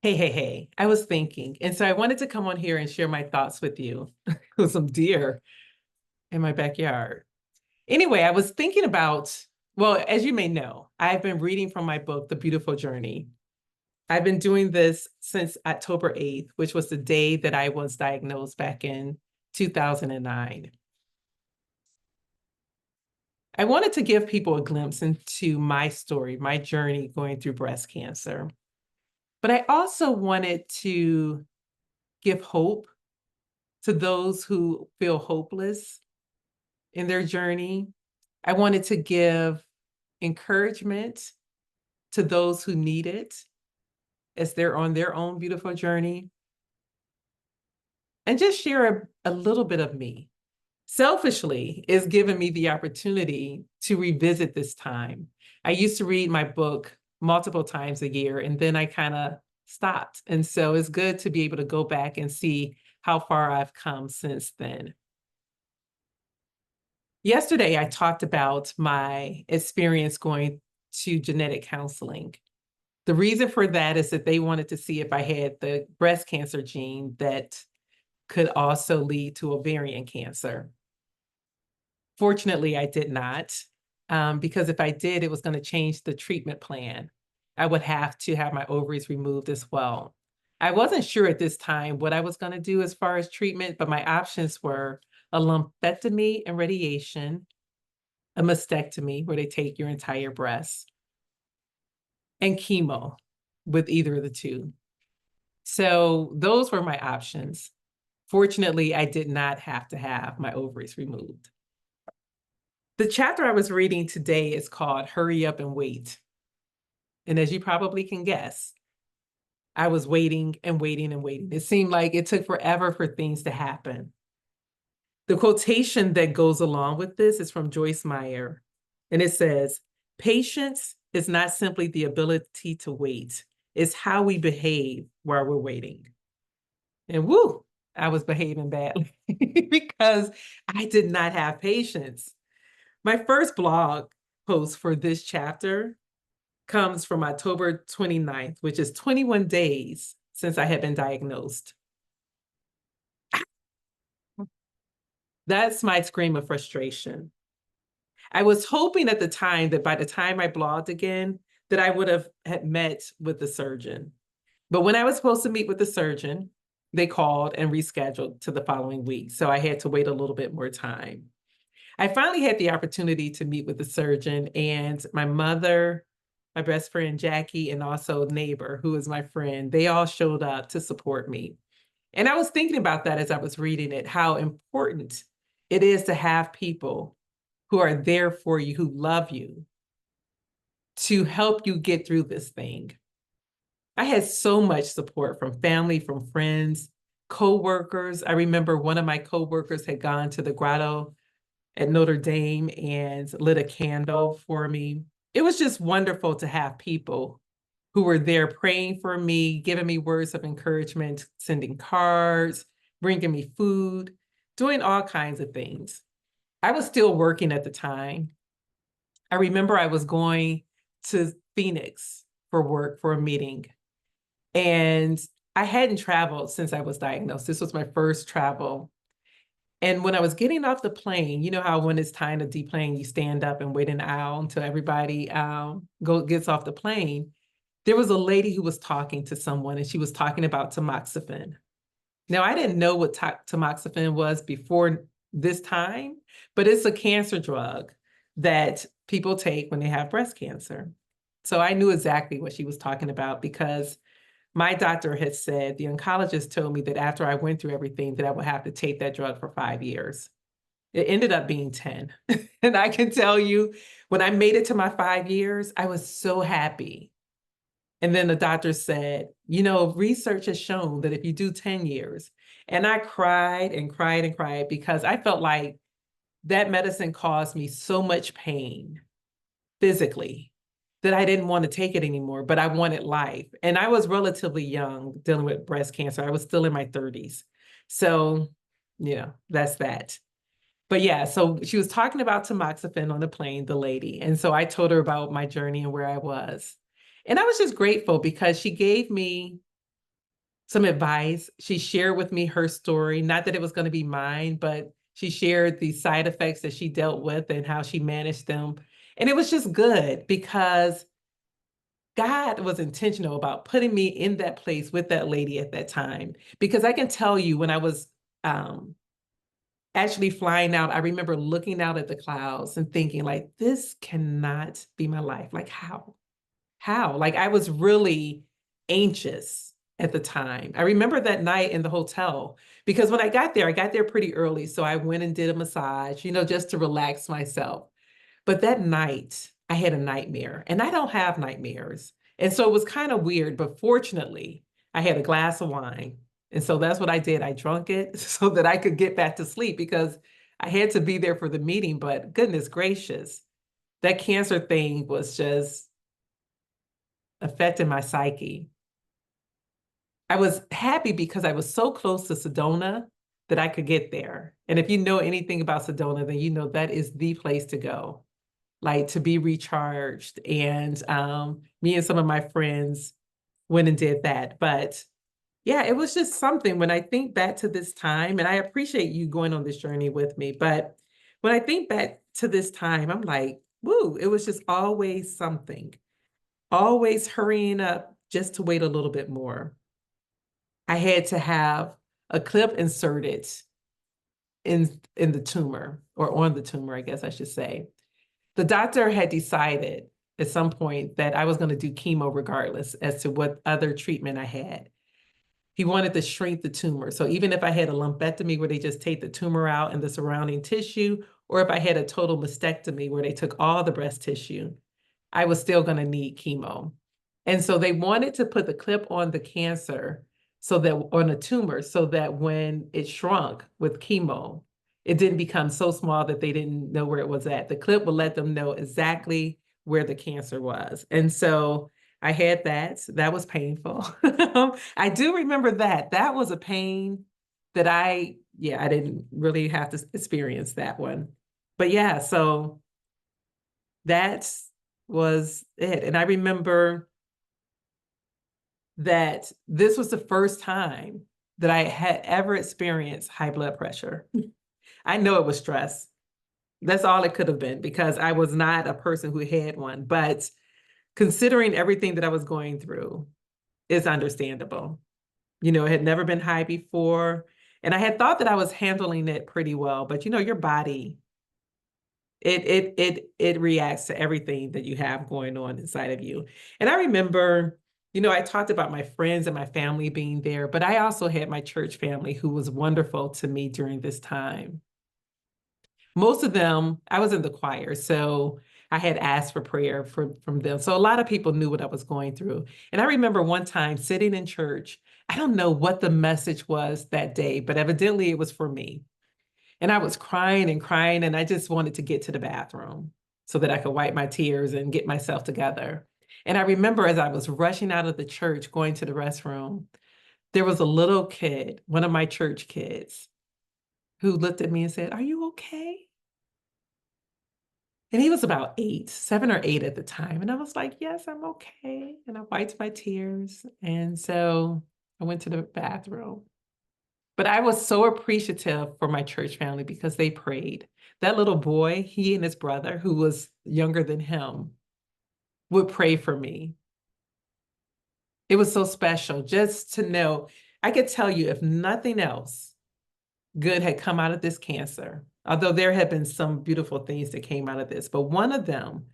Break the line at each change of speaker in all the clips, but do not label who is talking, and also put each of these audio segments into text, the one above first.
Hey. I was thinking, and so I wanted to come on here and share my thoughts with you with some deer in my backyard. Anyway, I was thinking about, well, as you may know, I've been reading from my book, The Beautiful Journey. I've been doing this since October 8th, which was the day that I was diagnosed back in 2009. I wanted to give people a glimpse into my story, my journey going through breast cancer. But I also wanted to give hope to those who feel hopeless in their journey. I wanted to give encouragement to those who need it as they're on their own beautiful journey, and just share a little bit of me. Selfishly, it's given me the opportunity to revisit this time. I used to read my book multiple times a year, and then I kind of stopped. And so it's good to be able to go back and see how far I've come since then. Yesterday, I talked about my experience going to genetic counseling. The reason for that is that they wanted to see if I had the breast cancer gene that could also lead to ovarian cancer. Fortunately, I did not, because if I did, it was going to change the treatment plan. I would have to have my ovaries removed as well. I wasn't sure at this time what I was going to do as far as treatment, but my options were a lumpectomy and radiation, a mastectomy, where they take your entire breast, and chemo with either of the two. So those were my options. Fortunately, I did not have to have my ovaries removed. The chapter I was reading today is called Hurry Up and Wait. And as you probably can guess, I was waiting and waiting and waiting. It seemed like it took forever for things to happen. The quotation that goes along with this is from Joyce Meyer, and it says, "Patience is not simply the ability to wait, it's how we behave while we're waiting." And woo, I was behaving badly because I did not have patience. My first blog post for this chapter comes from October 29th, which is 21 days since I had been diagnosed. That's my scream of frustration. I was hoping at the time that by the time I blogged again, that I would have had met with the surgeon. But when I was supposed to meet with the surgeon, they called and rescheduled to the following week. So I had to wait a little bit more time. I finally had the opportunity to meet with the surgeon, and my mother, my best friend Jackie, and also a neighbor who is my friend, they all showed up to support me. And I was thinking about that as I was reading it, how important it is to have people who are there for you, who love you, to help you get through this thing. I had so much support from family, from friends, coworkers. I remember one of my coworkers had gone to the grotto at Notre Dame and lit a candle for me. It was just wonderful to have people who were there praying for me, giving me words of encouragement, sending cards, bringing me food, doing all kinds of things. I was still working at the time. I remember I was going to Phoenix for work for a meeting, and I hadn't traveled since I was diagnosed. This was my first travel. And when I was getting off the plane, you know how when it's time to deplane, you stand up and wait an hour until everybody gets off the plane. There was a lady who was talking to someone, and she was talking about tamoxifen. Now, I didn't know what tamoxifen was before this time, but it's a cancer drug that people take when they have breast cancer. So I knew exactly what she was talking about because my doctor had said, the oncologist told me that after I went through everything, that I would have to take that drug for 5 years. It ended up being 10. And I can tell you, when I made it to my 5 years, I was so happy. And then the doctor said, you know, research has shown that if you do 10 years, and I cried and cried and cried because I felt like that medicine caused me so much pain physically that I didn't want to take it anymore, but I wanted life. And I was relatively young dealing with breast cancer. I was still in my 30s. So, that's that. But yeah, so she was talking about tamoxifen on the plane, the lady. And so I told her about my journey and where I was. And I was just grateful because she gave me some advice. She shared with me her story, not that it was going to be mine, but she shared the side effects that she dealt with and how she managed them. And it was just good because God was intentional about putting me in that place with that lady at that time. Because I can tell you, when I was actually flying out, I remember looking out at the clouds and thinking, like, this cannot be my life. Like, how? How? Like, I was really anxious at the time. I remember that night in the hotel because when I got there pretty early. So I went and did a massage, just to relax myself. But that night, I had a nightmare, and I don't have nightmares. And so it was kind of weird, but fortunately, I had a glass of wine. And so that's what I did. I drank it so that I could get back to sleep because I had to be there for the meeting. But goodness gracious, that cancer thing was just affecting my psyche. I was happy because I was so close to Sedona that I could get there. And if you know anything about Sedona, then you know that is the place to go, like to be recharged. And me and some of my friends went and did that. But yeah, it was just something when I think back to this time, and I appreciate you going on this journey with me. But when I think back to this time, I'm like, woo, it was just always something, always hurrying up just to wait a little bit more. I had to have a clip inserted in the tumor, or on the tumor, I guess I should say. The doctor had decided at some point that I was going to do chemo regardless as to what other treatment I had. He wanted to shrink the tumor. So even if I had a lumpectomy where they just take the tumor out and the surrounding tissue, or if I had a total mastectomy where they took all the breast tissue, I was still going to need chemo. And so they wanted to put the clip on the cancer, so that on a tumor, so that when it shrunk with chemo, it didn't become so small that they didn't know where it was at. The clip would let them know exactly where the cancer was. And so I had that. That was painful. I do remember that. That was a pain that I didn't really have to experience that one. But yeah, so that was it. And I remember that this was the first time that I had ever experienced high blood pressure. I know it was stress. That's all it could have been because I was not a person who had one. But considering everything that I was going through, it's understandable. It had never been high before. And I had thought that I was handling it pretty well, but your body, it reacts to everything that you have going on inside of you. And I remember, I talked about my friends and my family being there, but I also had my church family who was wonderful to me during this time. Most of them, I was in the choir, so I had asked for prayer from them. So a lot of people knew what I was going through. And I remember one time sitting in church, I don't know what the message was that day, but evidently it was for me. And I was crying and crying, and I just wanted to get to the bathroom so that I could wipe my tears and get myself together. And I remember as I was rushing out of the church, going to the restroom, there was a little kid, one of my church kids, who looked at me and said, "Are you okay?" And he was about 8, 7 or 8 at the time. And I was like, "Yes, I'm okay." And I wiped my tears. And so I went to the bathroom. But I was so appreciative for my church family because they prayed. That little boy, he and his brother, who was younger than him, would pray for me. It was so special just to know. I could tell you, if nothing else good had come out of this cancer, although there had been some beautiful things that came out of this, but one of them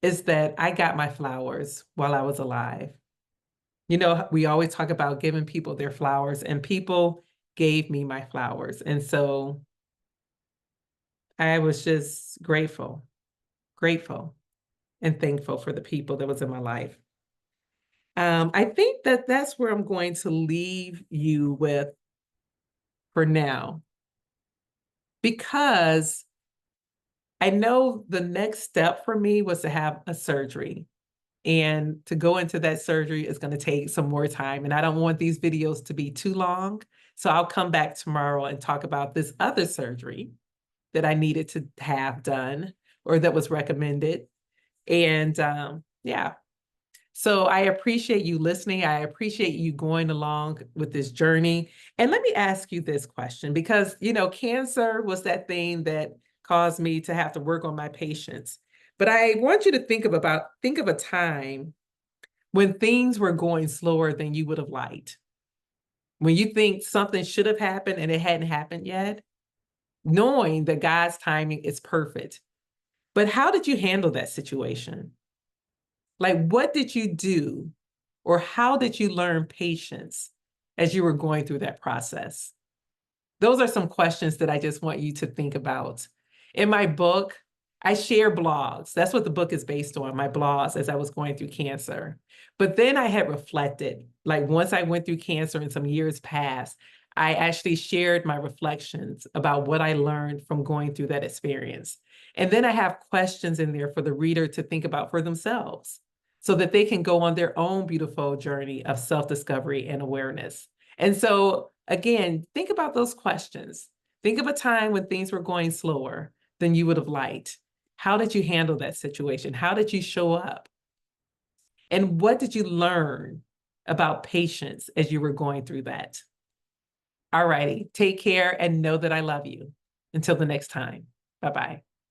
is that I got my flowers while I was alive. We always talk about giving people their flowers, and people gave me my flowers. And so I was just grateful and thankful for the people that was in my life. I think that that's where I'm going to leave you with for now, because I know the next step for me was to have a surgery. And to go into that surgery is going to take some more time. And I don't want these videos to be too long. So I'll come back tomorrow and talk about this other surgery that I needed to have done, or that was recommended. And yeah, So I appreciate you listening. I appreciate you going along with this journey. And let me ask you this question because, cancer was that thing that caused me to have to work on my patience. But I want you to think of a time when things were going slower than you would have liked. When you think something should have happened and it hadn't happened yet, knowing that God's timing is perfect. But how did you handle that situation? Like, what did you do, or how did you learn patience as you were going through that process? Those are some questions that I just want you to think about. In my book, I share blogs. That's what the book is based on, my blogs as I was going through cancer. But then I had reflected, like once I went through cancer and some years passed, I actually shared my reflections about what I learned from going through that experience. And then I have questions in there for the reader to think about for themselves so that they can go on their own beautiful journey of self-discovery and awareness. And so, again, think about those questions. Think of a time when things were going slower than you would have liked. How did you handle that situation? How did you show up? And what did you learn about patience as you were going through that? All righty, take care and know that I love you. Until the next time, bye-bye.